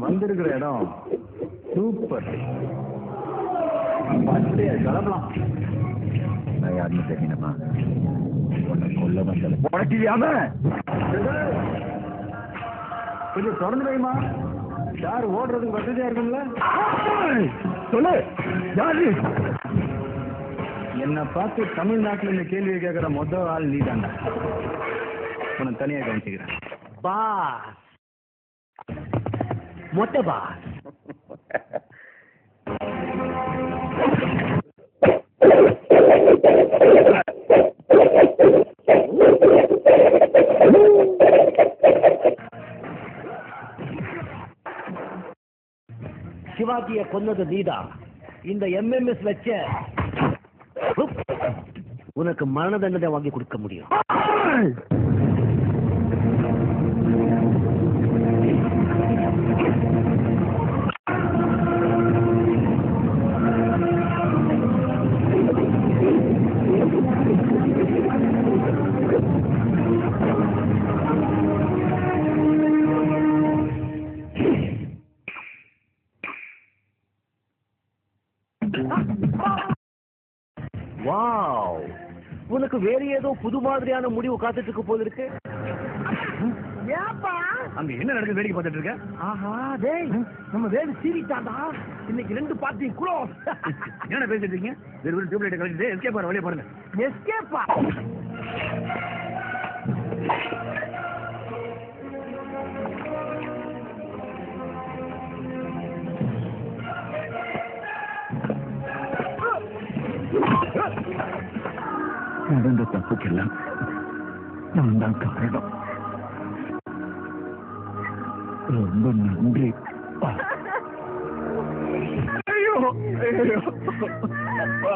வந்திருக்கிற இடம் சூப்பர். கிளம்பலாம். நான் யாருன்னு தெரியணுமா? உன்னை கொல்ல வந்தது உனக்கியாம கொஞ்சம் தொடர்ந்து வைமா. யார் ஓடுறதுக்கு வசதியா இருக்குங்களா? சொல்லு, யாரு? என்னை பார்த்து தமிழ்நாட்டில் இந்த கேள்வியை கேட்கிற மொதல் ஆள் நீ தாண்டா. உனக்கு தனியா கவனிச்சுக்கிறேன். பாஸ், மொட்டை பாஸ். சிவாஜியை கொன்னது நீதான். இந்த MMS வச்ச உனக்கு மரண தண்டனை வாங்கி கொடுக்க முடியும். வாவ், உனக்கு வேற ஏதோ புது மாதிரியான முடிவு காத்துட்டு இருக்கு போல இருக்கு. அங்க என்ன நடக்குது வேடிக்கை பார்த்துட்டு இருக்க? ஆஹா, டேய், நம்ம வேறு சீரிட்டாடா. இன்னைக்கு 2 பார்ட்டி க்ளோஸ். என்ன பேசிட்டு இருக்கீங்க? வெறும் டியூப்லைட் கழிச்சு எஸ்கேப் ஆற வழியை பாருங்க. எஸ்கேப்பா? நடந்த தப்புக்கெல்லாம் நான் தான் காரணம். ரொம்ப நன்றி. ஐயோ ஐயோ அப்பா.